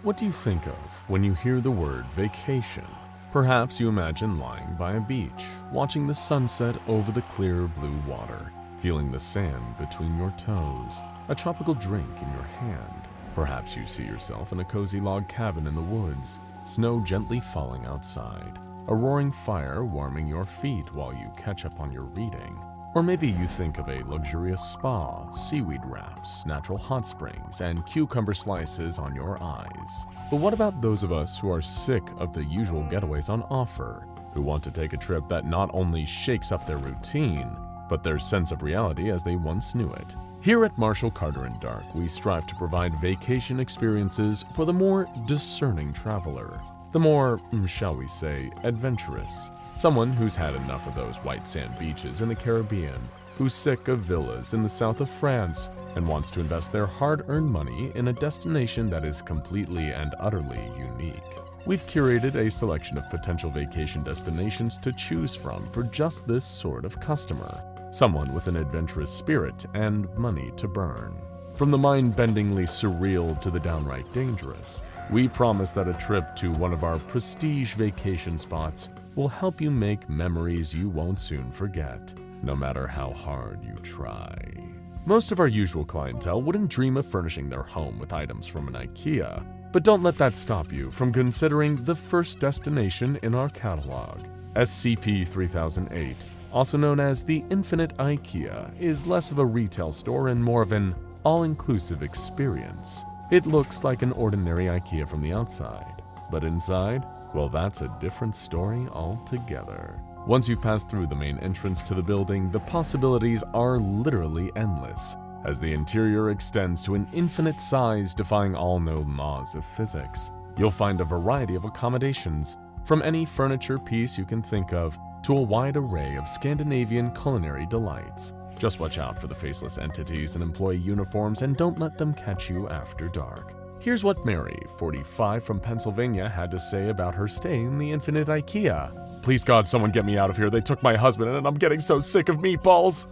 What do you think of when you hear the word vacation? Perhaps you imagine lying by a beach, watching the sunset over the clear blue water, feeling the sand between your toes, a tropical drink in your hand. Perhaps you see yourself in a cozy log cabin in the woods, snow gently falling outside, a roaring fire warming your feet while you catch up on your reading. Or maybe you think of a luxurious spa, seaweed wraps, natural hot springs, and cucumber slices on your eyes. But what about those of us who are sick of the usual getaways on offer, who want to take a trip that not only shakes up their routine, but their sense of reality as they once knew it? Here at Marshall Carter & Dark, we strive to provide vacation experiences for the more discerning traveler, the more, shall we say, adventurous. Someone who's had enough of those white sand beaches in the Caribbean, who's sick of villas in the south of France, and wants to invest their hard-earned money in a destination that is completely and utterly unique. We've curated a selection of potential vacation destinations to choose from for just this sort of customer, someone with an adventurous spirit and money to burn. From the mind-bendingly surreal to the downright dangerous, we promise that a trip to one of our prestige vacation spots will help you make memories you won't soon forget, no matter how hard you try. Most of our usual clientele wouldn't dream of furnishing their home with items from an IKEA, but don't let that stop you from considering the first destination in our catalog. SCP-3008, also known as the Infinite Ikea, is less of a retail store and more of an all-inclusive experience. It looks like an ordinary IKEA from the outside, but inside, well, that's a different story altogether. Once you've passed through the main entrance to the building, the possibilities are literally endless, as the interior extends to an infinite size defying all known laws of physics. You'll find a variety of accommodations, from any furniture piece you can think of to a wide array of Scandinavian culinary delights. Just watch out for the faceless entities in employee uniforms and don't let them catch you after dark. Here's what Mary, 45 from Pennsylvania, had to say about her stay in the Infinite Ikea. Please God, someone get me out of here. They took my husband and I'm getting so sick of meatballs.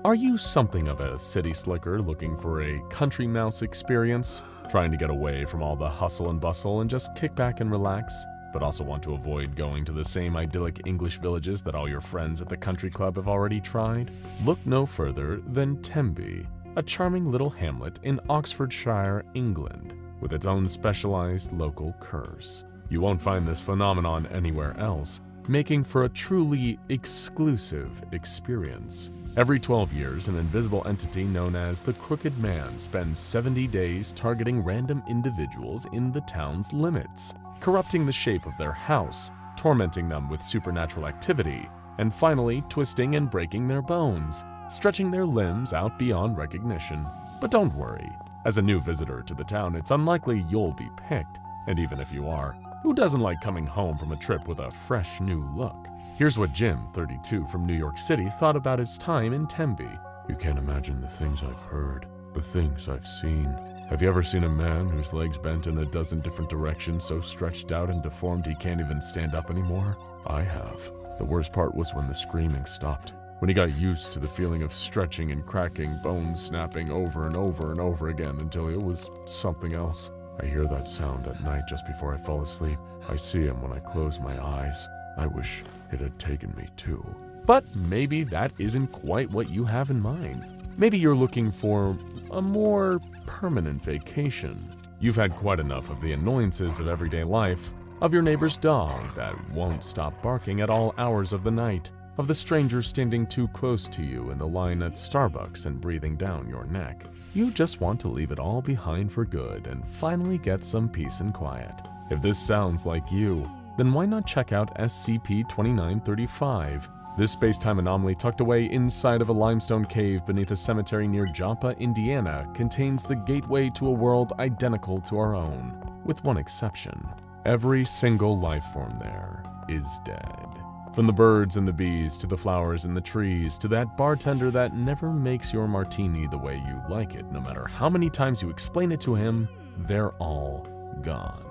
Are you something of a city slicker looking for a country mouse experience? Trying to get away from all the hustle and bustle and just kick back and relax? But also want to avoid going to the same idyllic English villages that all your friends at the country club have already tried? Look no further than Temby, a charming little hamlet in Oxfordshire, England, with its own specialized local curse. You won't find this phenomenon anywhere else, making for a truly exclusive experience. Every 12 years, an invisible entity known as the Crooked Man spends 70 days targeting random individuals in the town's limits, corrupting the shape of their house, tormenting them with supernatural activity, and finally twisting and breaking their bones, stretching their limbs out beyond recognition. But don't worry, as a new visitor to the town, it's unlikely you'll be picked, and even if you are, who doesn't like coming home from a trip with a fresh new look? Here's what Jim, 32 from New York City, thought about his time in Temby. You can't imagine the things I've heard, the things I've seen. Have you ever seen a man whose legs bent in a dozen different directions, so stretched out and deformed he can't even stand up anymore? I have. The worst part was when the screaming stopped. When he got used to the feeling of stretching and cracking, bones snapping over and over and over again until it was something else. I hear that sound at night just before I fall asleep. I see him when I close my eyes. I wish it had taken me too. But maybe that isn't quite what you have in mind. Maybe you're looking for a more permanent vacation. You've had quite enough of the annoyances of everyday life, of your neighbor's dog that won't stop barking at all hours of the night, of the stranger standing too close to you in the line at Starbucks and breathing down your neck. You just want to leave it all behind for good and finally get some peace and quiet. If this sounds like you, then why not check out SCP-2935? This space-time anomaly tucked away inside of a limestone cave beneath a cemetery near Joppa, Indiana, contains the gateway to a world identical to our own, with one exception. Every single life form there is dead. From the birds and the bees, to the flowers and the trees, to that bartender that never makes your martini the way you like it, no matter how many times you explain it to him, they're all gone.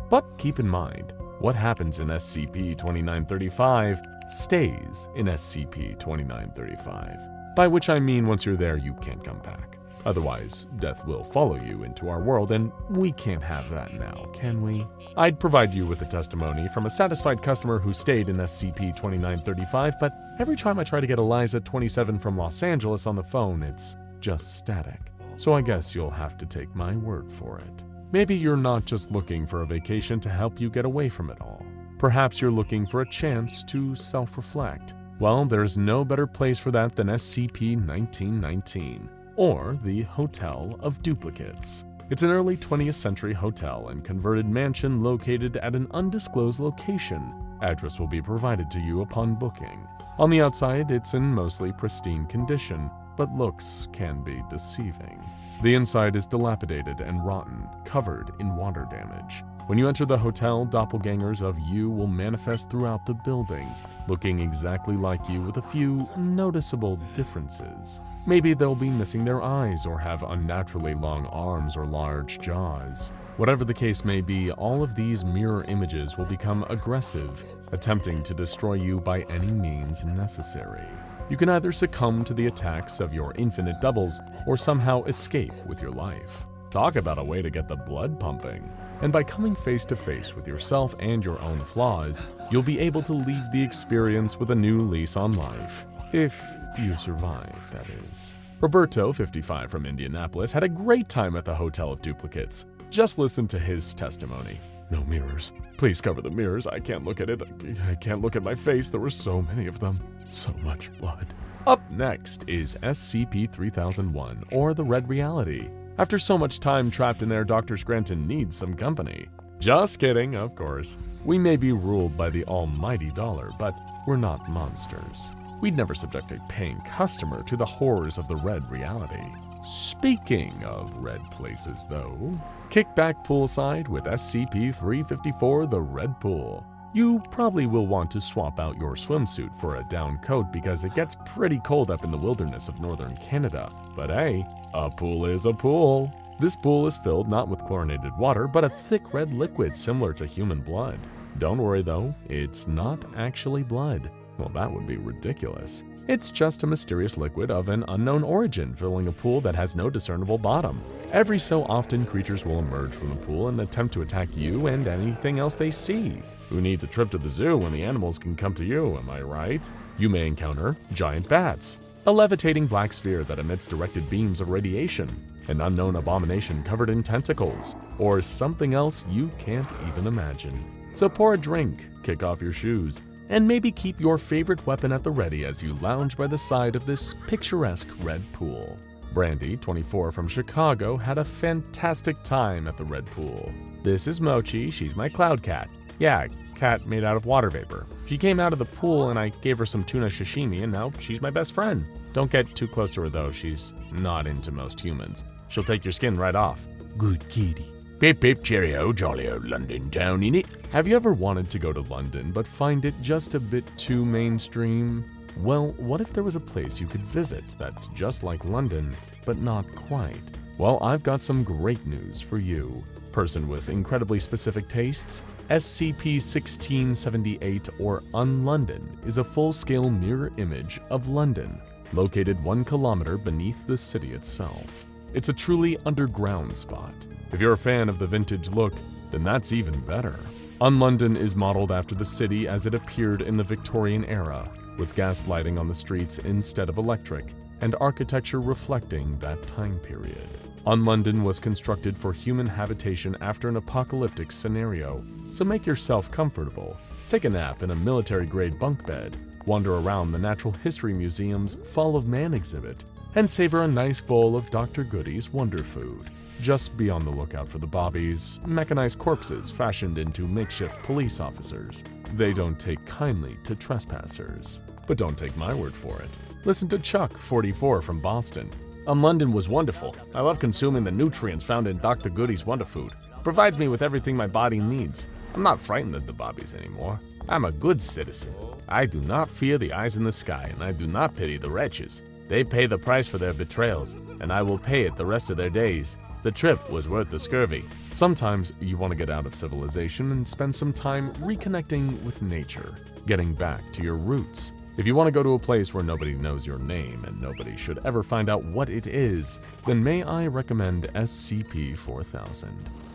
But keep in mind, what happens in SCP-2935 stays in SCP-2935. By which I mean once you're there, you can't come back. Otherwise, death will follow you into our world, and we can't have that now, can we? I'd provide you with a testimony from a satisfied customer who stayed in SCP-2935, but every time I try to get Eliza 27 from Los Angeles on the phone, it's just static. So I guess you'll have to take my word for it. Maybe you're not just looking for a vacation to help you get away from it all. Perhaps you're looking for a chance to self-reflect. Well, there's no better place for that than SCP-1919, or the Hotel of Duplicates. It's an early 20th century hotel and converted mansion located at an undisclosed location. Address will be provided to you upon booking. On the outside, it's in mostly pristine condition, but looks can be deceiving. The inside is dilapidated and rotten, covered in water damage. When you enter the hotel, doppelgangers of you will manifest throughout the building, looking exactly like you with a few noticeable differences. Maybe they'll be missing their eyes or have unnaturally long arms or large jaws. Whatever the case may be, all of these mirror images will become aggressive, attempting to destroy you by any means necessary. You can either succumb to the attacks of your infinite doubles or somehow escape with your life. Talk about a way to get the blood pumping. And by coming face to face with yourself and your own flaws, you'll be able to leave the experience with a new lease on life. If you survive, that is. Roberto, 55 from Indianapolis, had a great time at the Hotel of Duplicates. Just listen to his testimony. No mirrors. Please cover the mirrors. I can't look at it. I can't look at my face. There were so many of them. So much blood. Up next is SCP-3001, or the Red Reality. After so much time trapped in there, Dr. Scranton needs some company. Just kidding, of course. We may be ruled by the almighty dollar, but we're not monsters. We'd never subject a paying customer to the horrors of the Red Reality. Speaking of red places, though, kick back poolside with SCP-354, the Red Pool. You probably will want to swap out your swimsuit for a down coat because it gets pretty cold up in the wilderness of northern Canada. But hey, a pool is a pool. This pool is filled not with chlorinated water, but a thick red liquid similar to human blood. Don't worry though, it's not actually blood. Well, that would be ridiculous. It's just a mysterious liquid of an unknown origin filling a pool that has no discernible bottom. Every so often, creatures will emerge from the pool and attempt to attack you and anything else they see. Who needs a trip to the zoo when the animals can come to you, am I right? You may encounter giant bats, a levitating black sphere that emits directed beams of radiation, an unknown abomination covered in tentacles, or something else you can't even imagine. So pour a drink, kick off your shoes, and maybe keep your favorite weapon at the ready as you lounge by the side of this picturesque red pool. Brandy, 24 from Chicago, had a fantastic time at the Red Pool. This is Mochi, she's my cloud cat. Yeah, cat made out of water vapor. She came out of the pool and I gave her some tuna sashimi and now she's my best friend. Don't get too close to her though, she's not into most humans. She'll take your skin right off. Good kitty. Pip pip cheerio, jolly old London town innit? Have you ever wanted to go to London but find it just a bit too mainstream? Well, what if there was a place you could visit that's just like London, but not quite? Well, I've got some great news for you. Person with incredibly specific tastes, SCP-1678 or UnLondon is a full-scale mirror image of London, located 1 kilometer beneath the city itself. It's a truly underground spot. If you're a fan of the vintage look, then that's even better. UnLondon is modeled after the city as it appeared in the Victorian era, with gas lighting on the streets instead of electric, and architecture reflecting that time period. UnLondon was constructed for human habitation after an apocalyptic scenario, so make yourself comfortable. Take a nap in a military-grade bunk bed, wander around the Natural History Museum's Fall of Man exhibit, and savor a nice bowl of Dr. Goody's Wonder Food. Just be on the lookout for the bobbies, mechanized corpses fashioned into makeshift police officers. They don't take kindly to trespassers. But don't take my word for it. Listen to Chuck, 44 from Boston. UnLondon was wonderful. I love consuming the nutrients found in Dr. Goody's Wonder Food. Provides me with everything my body needs. I'm not frightened of the bobbies anymore. I'm a good citizen. I do not fear the eyes in the sky, and I do not pity the wretches. They pay the price for their betrayals, and I will pay it the rest of their days. The trip was worth the scurvy. Sometimes you want to get out of civilization and spend some time reconnecting with nature, getting back to your roots. If you want to go to a place where nobody knows your name and nobody should ever find out what it is, then may I recommend SCP-4000.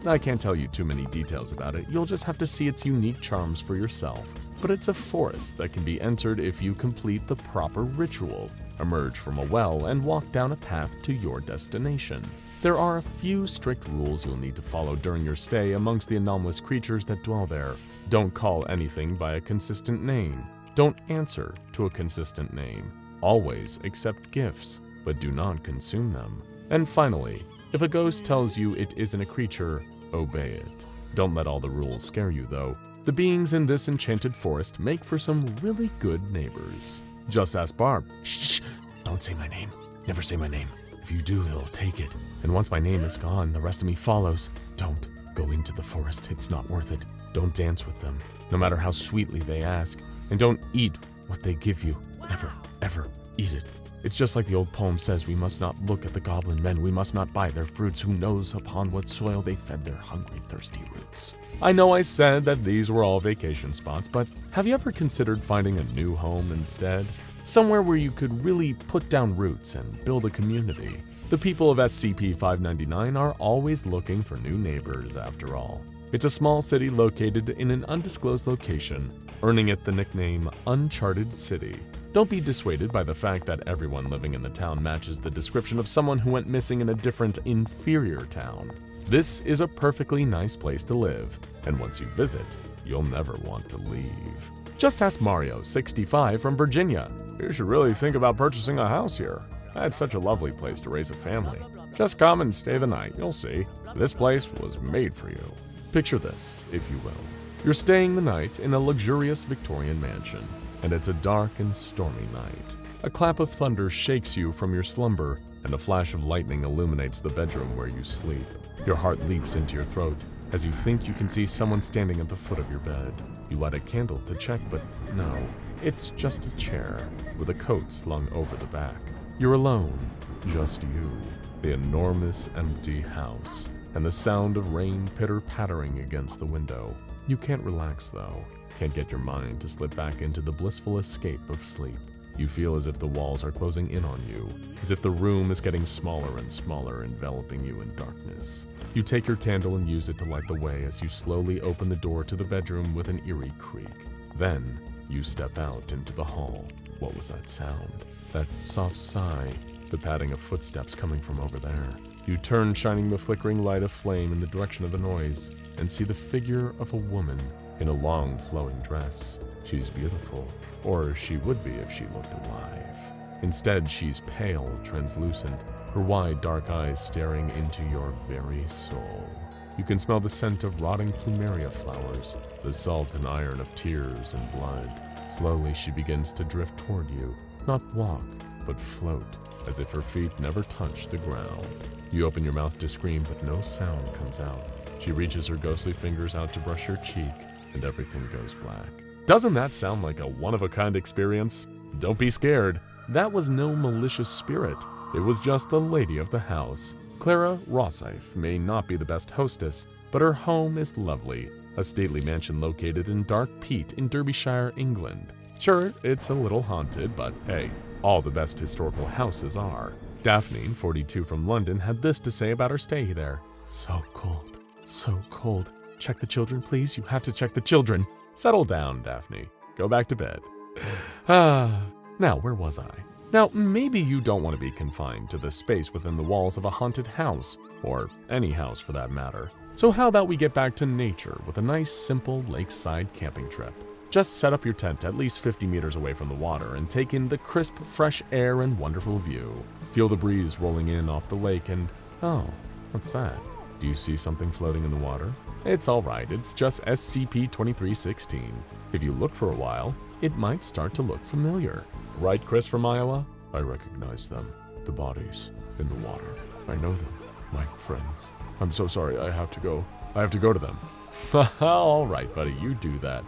I can't tell you too many details about it, you'll just have to see its unique charms for yourself. But it's a forest that can be entered if you complete the proper ritual, emerge from a well, and walk down a path to your destination. There are a few strict rules you'll need to follow during your stay amongst the anomalous creatures that dwell there. Don't call anything by a consistent name. Don't answer to a consistent name. Always accept gifts, but do not consume them. And finally, if a ghost tells you it isn't a creature, obey it. Don't let all the rules scare you, though. The beings in this enchanted forest make for some really good neighbors. Just ask Barb. Shh! Don't say my name. Never say my name. If you do, they'll take it. And once my name is gone, the rest of me follows. Don't go into the forest. It's not worth it. Don't dance with them, no matter how sweetly they ask. And don't eat what they give you. Never, ever eat it. It's just like the old poem says, we must not look at the goblin men, we must not buy their fruits, who knows upon what soil they fed their hungry, thirsty roots. I know I said that these were all vacation spots, but have you ever considered finding a new home instead? Somewhere where you could really put down roots and build a community. The people of SCP-599 are always looking for new neighbors, after all. It's a small city located in an undisclosed location, earning it the nickname Uncharted City. Don't be dissuaded by the fact that everyone living in the town matches the description of someone who went missing in a different, inferior town. This is a perfectly nice place to live, and once you visit, you'll never want to leave. Just ask Mario, 65, from Virginia. You should really think about purchasing a house here. That's such a lovely place to raise a family. Just come and stay the night, you'll see. This place was made for you. Picture this, if you will. You're staying the night in a luxurious Victorian mansion, and it's a dark and stormy night. A clap of thunder shakes you from your slumber, and a flash of lightning illuminates the bedroom where you sleep. Your heart leaps into your throat as you think you can see someone standing at the foot of your bed. You light a candle to check, but no, it's just a chair with a coat slung over the back. You're alone, just you, the enormous empty house, and the sound of rain pitter-pattering against the window. You can't relax though, can't get your mind to slip back into the blissful escape of sleep. You feel as if the walls are closing in on you, as if the room is getting smaller and smaller, enveloping you in darkness. You take your candle and use it to light the way as you slowly open the door to the bedroom with an eerie creak. Then, you step out into the hall. What was that sound? That soft sigh, the padding of footsteps coming from over there. You turn, shining the flickering light of flame in the direction of the noise, and see the figure of a woman in a long, flowing dress. She's beautiful, or she would be if she looked alive. Instead, she's pale, translucent, her wide, dark eyes staring into your very soul. You can smell the scent of rotting plumeria flowers, the salt and iron of tears and blood. Slowly, she begins to drift toward you, not walk, but float, as if her feet never touch the ground. You open your mouth to scream, but no sound comes out. She reaches her ghostly fingers out to brush your cheek, and everything goes black. Doesn't that sound like a one-of-a-kind experience? Don't be scared. That was no malicious spirit. It was just the lady of the house. Clara Rosyth may not be the best hostess, but her home is lovely. A stately mansion located in Dark Peat in Derbyshire, England. Sure, it's a little haunted, but hey, all the best historical houses are. Daphne, 42 from London, had this to say about her stay there. So cold, so cold. Check the children, please. You have to check the children. Settle down, Daphne. Go back to bed. Now, where was I? Now, maybe you don't want to be confined to the space within the walls of a haunted house, or any house for that matter. So how about we get back to nature with a nice, simple lakeside camping trip? Just set up your tent at least 50 meters away from the water and take in the crisp, fresh air and wonderful view. Feel the breeze rolling in off the lake and, oh, what's that? Do you see something floating in the water? It's alright, it's just SCP-2316. If you look for a while, it might start to look familiar. Right, Chris from Iowa? I recognize them. The bodies in the water. I know them, my friends. I'm so sorry, I have to go. I have to go to them. Alright, buddy, you do that.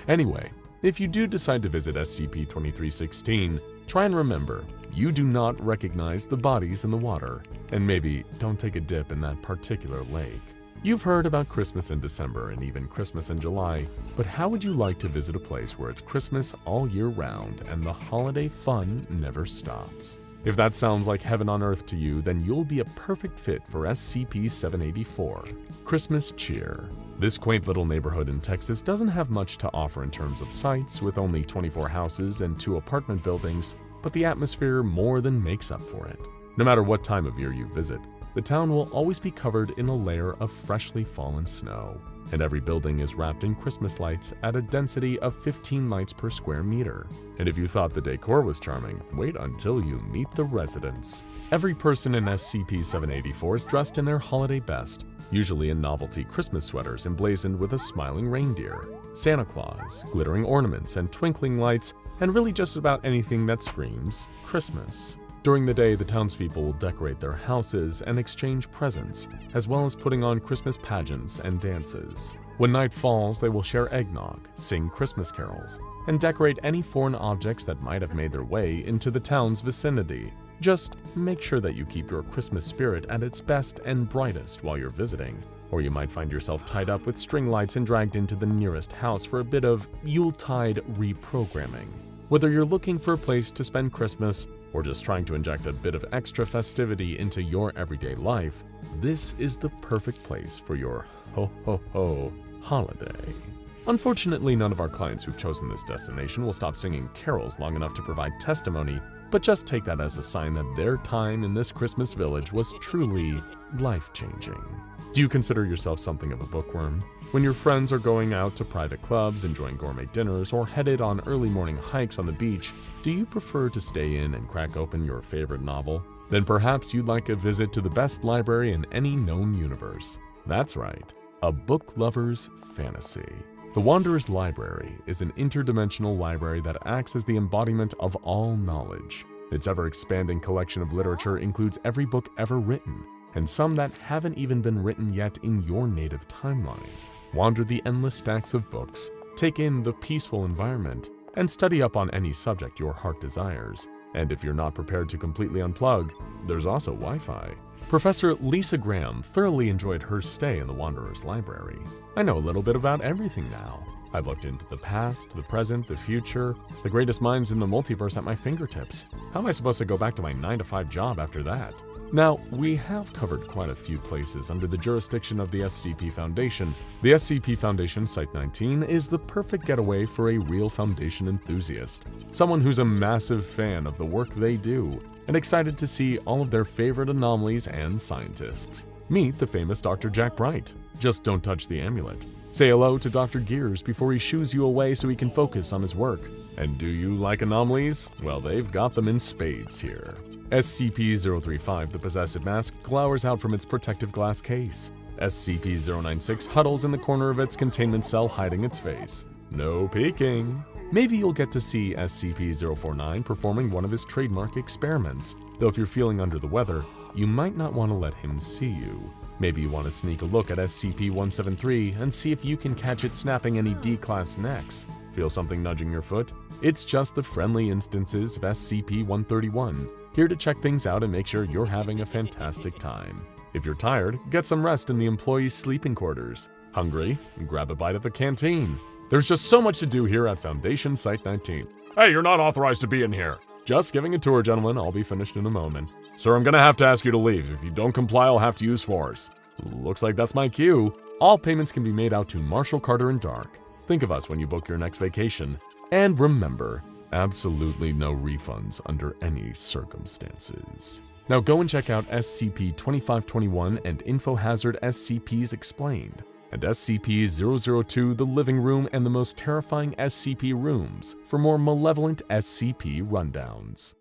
Anyway, if you do decide to visit SCP-2316, try and remember, you do not recognize the bodies in the water, and maybe don't take a dip in that particular lake. You've heard about Christmas in December and even Christmas in July, but how would you like to visit a place where it's Christmas all year round and the holiday fun never stops? If that sounds like heaven on earth to you, then you'll be a perfect fit for SCP-784, Christmas Cheer. This quaint little neighborhood in Texas doesn't have much to offer in terms of sights, with only 24 houses and 2 apartment buildings, but the atmosphere more than makes up for it. No matter what time of year you visit, the town will always be covered in a layer of freshly fallen snow, and every building is wrapped in Christmas lights at a density of 15 lights per square meter. And if you thought the decor was charming, wait until you meet the residents. Every person in SCP-784 is dressed in their holiday best, usually in novelty Christmas sweaters emblazoned with a smiling reindeer, Santa Claus, glittering ornaments and twinkling lights, and really just about anything that screams Christmas. During the day, the townspeople will decorate their houses and exchange presents, as well as putting on Christmas pageants and dances. When night falls, they will share eggnog, sing Christmas carols, and decorate any foreign objects that might have made their way into the town's vicinity. Just make sure that you keep your Christmas spirit at its best and brightest while you're visiting, or you might find yourself tied up with string lights and dragged into the nearest house for a bit of Yuletide reprogramming. Whether you're looking for a place to spend Christmas or just trying to inject a bit of extra festivity into your everyday life, this is the perfect place for your ho-ho-ho holiday. Unfortunately, none of our clients who've chosen this destination will stop singing carols long enough to provide testimony, but just take that as a sign that their time in this Christmas village was truly life-changing. Do you consider yourself something of a bookworm? When your friends are going out to private clubs, enjoying gourmet dinners, or headed on early morning hikes on the beach, do you prefer to stay in and crack open your favorite novel? Then perhaps you'd like a visit to the best library in any known universe. That's right, a book lover's fantasy. The Wanderer's Library is an interdimensional library that acts as the embodiment of all knowledge. Its ever-expanding collection of literature includes every book ever written, and some that haven't even been written yet in your native timeline. Wander the endless stacks of books, take in the peaceful environment, and study up on any subject your heart desires. And if you're not prepared to completely unplug, there's also Wi-Fi. Professor Lisa Graham thoroughly enjoyed her stay in the Wanderer's Library. I know a little bit about everything now. I've looked into the past, the present, the future, the greatest minds in the multiverse at my fingertips. How am I supposed to go back to my 9-to-5 job after that? Now, we have covered quite a few places under the jurisdiction of the SCP Foundation. The SCP Foundation Site-19 is the perfect getaway for a real Foundation enthusiast, someone who's a massive fan of the work they do, and excited to see all of their favorite anomalies and scientists. Meet the famous Dr. Jack Bright. Just don't touch the amulet. Say hello to Dr. Gears before he shoos you away so he can focus on his work. And do you like anomalies? Well, they've got them in spades here. SCP-035, the Possessive Mask, glowers out from its protective glass case. SCP-096 huddles in the corner of its containment cell, hiding its face. No peeking. Maybe you'll get to see SCP-049 performing one of his trademark experiments, though if you're feeling under the weather, you might not want to let him see you. Maybe you want to sneak a look at SCP-173 and see if you can catch it snapping any D-Class necks. Feel something nudging your foot? It's just the friendly instances of SCP-131, here to check things out and make sure you're having a fantastic time. If you're tired, get some rest in the employees' sleeping quarters. Hungry? Grab a bite at the canteen. There's just so much to do here at Foundation Site-19. Hey, you're not authorized to be in here. Just giving a tour, gentlemen. I'll be finished in a moment. Sir, I'm gonna have to ask you to leave. If you don't comply, I'll have to use force. Looks like that's my cue. All payments can be made out to Marshall Carter and Dark. Think of us when you book your next vacation. And remember, absolutely no refunds under any circumstances. Now go and check out SCP-2521 and Info Hazard SCPs Explained, and SCP-002 The Living Room and the Most Terrifying SCP Rooms for more malevolent SCP rundowns.